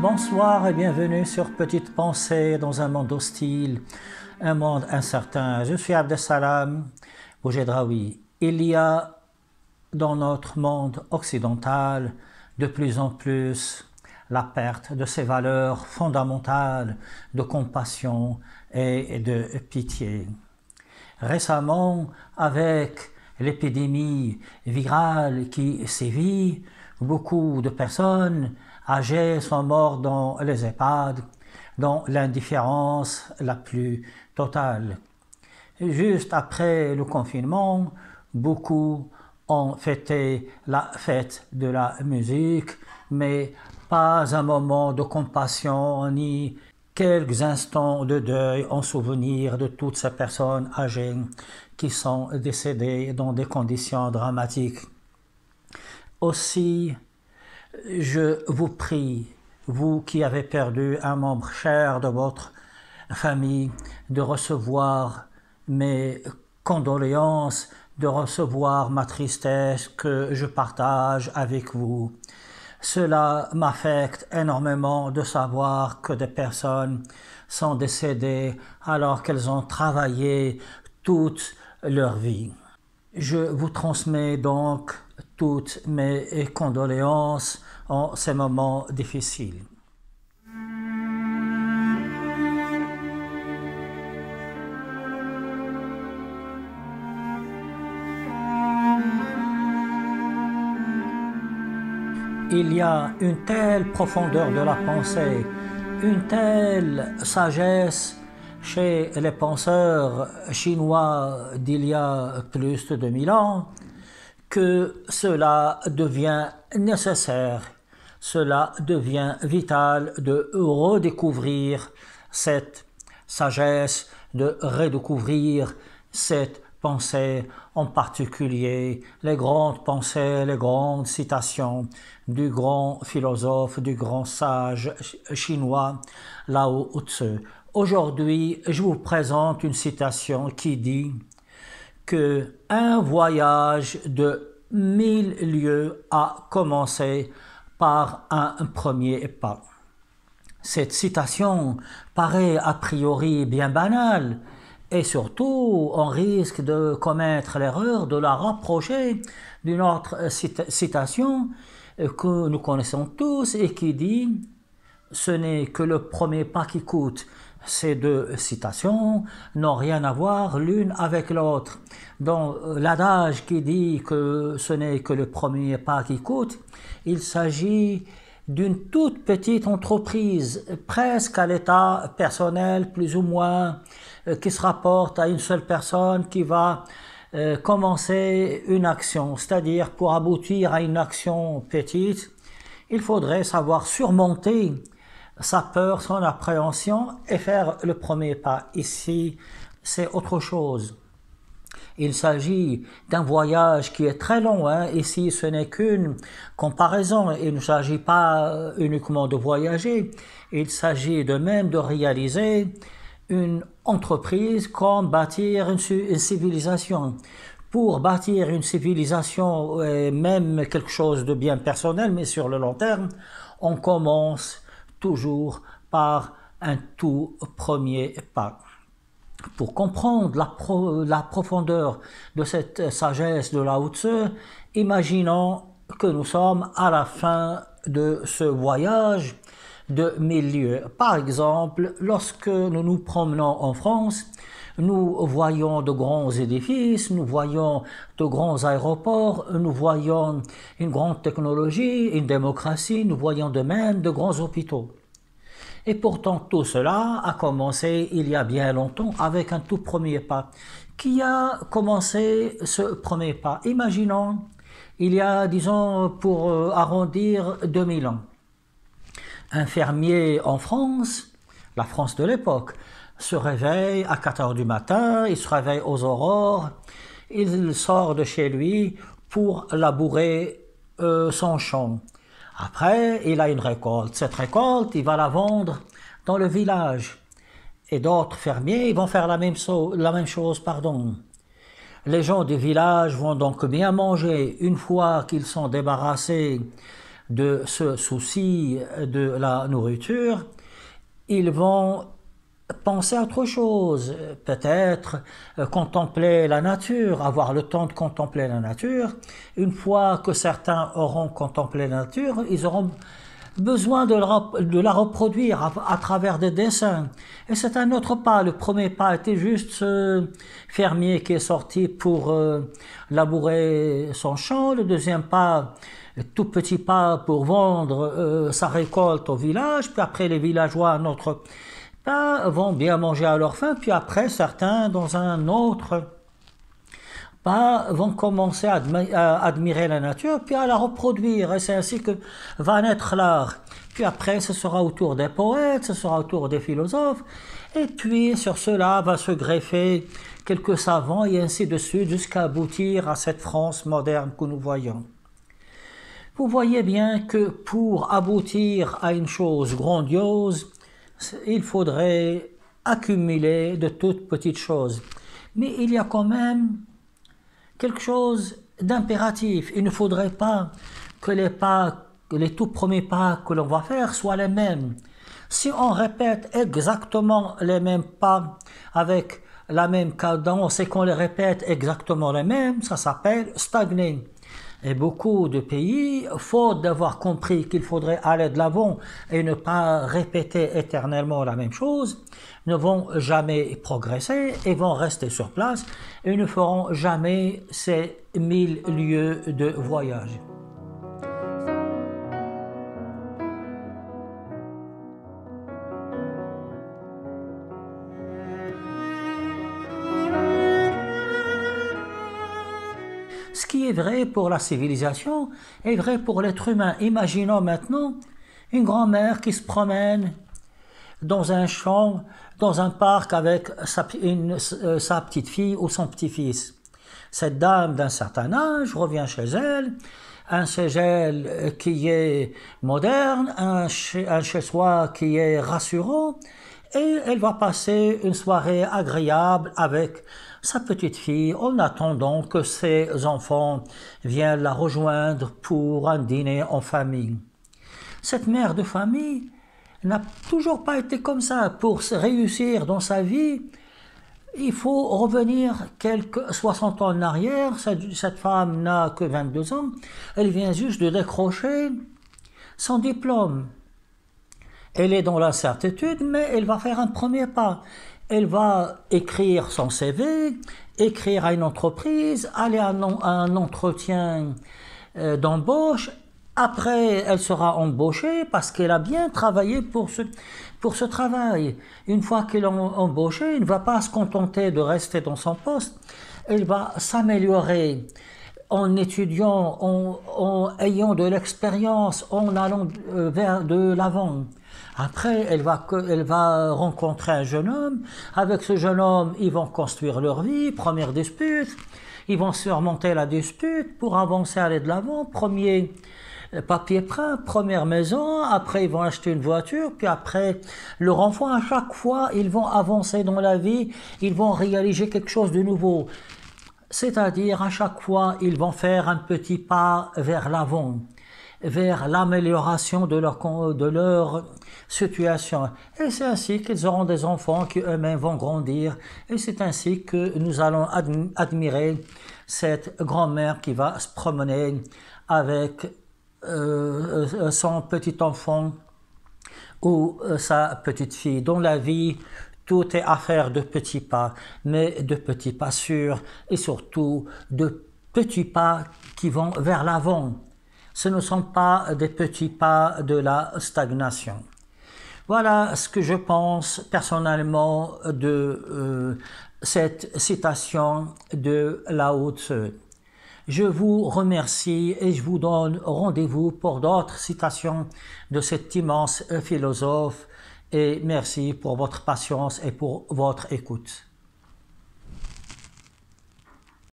Bonsoir et bienvenue sur Petite Pensée dans un monde hostile, un monde incertain. Je suis Abdesalam Boujedraoui. Il y a dans notre monde occidental de plus en plus la perte de ces valeurs fondamentales de compassion et de pitié. Récemment, avec l'épidémie virale qui sévit, beaucoup de personnes âgées sont mortes dans les EHPAD, dans l'indifférence la plus totale. Juste après le confinement, beaucoup ont fêté la fête de la musique, mais pas un moment de compassion ni quelques instants de deuil en souvenir de toutes ces personnes âgées qui sont décédées dans des conditions dramatiques. Aussi, je vous prie, vous qui avez perdu un membre cher de votre famille, de recevoir mes condoléances, de recevoir ma tristesse que je partage avec vous. Cela m'affecte énormément de savoir que des personnes sont décédées alors qu'elles ont travaillé toute leur vie. Je vous transmets donc toutes mes condoléances en ces moments difficiles. Il y a une telle profondeur de la pensée, une telle sagesse chez les penseurs chinois d'il y a plus de 2000 ans, que cela devient nécessaire, cela devient vital de redécouvrir cette sagesse, de redécouvrir cette pensée, en particulier les grandes pensées, les grandes citations du grand philosophe, du grand sage chinois Lao Tzu. Aujourd'hui, je vous présente une citation qui dit que un voyage de 1000 lieues a commencé par un premier pas. Cette citation paraît a priori bien banale et surtout on risque de commettre l'erreur de la rapprocher d'une autre citation que nous connaissons tous et qui dit « Ce n'est que le premier pas qui coûte ». Ces deux citations n'ont rien à voir l'une avec l'autre. Dans l'adage qui dit que ce n'est que le premier pas qui coûte, il s'agit d'une toute petite entreprise, presque à l'état personnel, plus ou moins, qui se rapporte à une seule personne qui va commencer une action. C'est-à-dire, pour aboutir à une action petite, il faudrait savoir surmonter sa peur, son appréhension et faire le premier pas. Ici, c'est autre chose. Il s'agit d'un voyage qui est très long. Ici, ce n'est qu'une comparaison. Il ne s'agit pas uniquement de voyager. Il s'agit de même de réaliser une entreprise comme bâtir une civilisation. Pour bâtir une civilisation, et même quelque chose de bien personnel, mais sur le long terme, on commence toujours par un tout premier pas. Pour comprendre la profondeur de cette sagesse de Lao Tzu, imaginons que nous sommes à la fin de ce voyage de 1000 lieues. Par exemple, lorsque nous nous promenons en France, nous voyons de grands édifices, nous voyons de grands aéroports, nous voyons une grande technologie, une démocratie, nous voyons de même de grands hôpitaux. Et pourtant, tout cela a commencé il y a bien longtemps avec un tout premier pas. Qui a commencé ce premier pas? Imaginons, il y a, disons, pour arrondir 2000 ans. Un fermier en France, la France de l'époque, se réveille à 4 heures du matin, il se réveille aux aurores, il sort de chez lui pour labourer son champ. Après, il a une récolte. Cette récolte, il va la vendre dans le village. Et d'autres fermiers, ils vont faire la même chose. Les gens du village vont donc bien manger une fois qu'ils sont débarrassés de ce souci de la nourriture, ils vont penser à autre chose, peut-être contempler la nature, avoir le temps de contempler la nature. Une fois que certains auront contemplé la nature, ils auront besoin de la reproduire à travers des dessins. Et c'est un autre pas. Le premier pas était juste ce fermier qui est sorti pour labourer son champ. Le deuxième pas, tout petit pas pour vendre sa récolte au village. Puis après, les villageois, notre pas, vont bien manger à leur faim. Puis après, certains, dans un autre pas, vont commencer à admirer la nature, puis à la reproduire. Et c'est ainsi que va naître l'art. Puis après, ce sera au tour des poètes, ce sera au tour des philosophes. Et puis, sur cela va se greffer quelques savants, et ainsi de suite, jusqu'à aboutir à cette France moderne que nous voyons. Vous voyez bien que pour aboutir à une chose grandiose, il faudrait accumuler de toutes petites choses. Mais il y a quand même quelque chose d'impératif. Il ne faudrait pas que les tout premiers pas que l'on va faire soient les mêmes. Si on répète exactement les mêmes pas avec la même cadence et qu'on les répète exactement les mêmes, ça s'appelle stagner. Et beaucoup de pays, faute d'avoir compris qu'il faudrait aller de l'avant et ne pas répéter éternellement la même chose, ne vont jamais progresser et vont rester sur place et ne feront jamais ces 1000 lieues de voyage. Ce qui est vrai pour la civilisation est vrai pour l'être humain. Imaginons maintenant une grand-mère qui se promène dans un champ, dans un parc avec sa petite fille ou son petit-fils. Cette dame d'un certain âge revient chez elle, un chez elle qui est moderne, un chez soi qui est rassurant, et elle va passer une soirée agréable avec sa petite fille en attendant que ses enfants viennent la rejoindre pour un dîner en famille. Cette mère de famille n'a toujours pas été comme ça. Pour réussir dans sa vie, il faut revenir quelques 60 ans en arrière. Cette femme n'a que 22 ans. Elle vient juste de décrocher son diplôme. Elle est dans l'incertitude, mais elle va faire un premier pas. Elle va écrire son CV, écrire à une entreprise, aller à un entretien d'embauche. Après, elle sera embauchée parce qu'elle a bien travaillé pour ce travail. Une fois qu'elle est embauchée, elle ne va pas se contenter de rester dans son poste. Elle va s'améliorer en étudiant, en ayant de l'expérience, en allant vers de l'avant. Après, elle va rencontrer un jeune homme. Avec ce jeune homme, ils vont construire leur vie. Première dispute. Ils vont surmonter la dispute pour avancer, aller de l'avant. Premier papier peint, première maison. Après, ils vont acheter une voiture. Puis après, leur enfant, à chaque fois, ils vont avancer dans la vie. Ils vont réaliser quelque chose de nouveau. C'est-à-dire, à chaque fois, ils vont faire un petit pas vers l'avant, vers l'amélioration de leur situation. Et c'est ainsi qu'ils auront des enfants qui eux-mêmes vont grandir. Et c'est ainsi que nous allons admirer cette grand-mère qui va se promener avec son petit enfant ou sa petite fille. Dans la vie, tout est affaire de petits pas, mais de petits pas sûrs et surtout de petits pas qui vont vers l'avant. Ce ne sont pas des petits pas de la stagnation. Voilà ce que je pense personnellement de cette citation de Lao Tzu. Je vous remercie et je vous donne rendez-vous pour d'autres citations de cet immense philosophe et merci pour votre patience et pour votre écoute.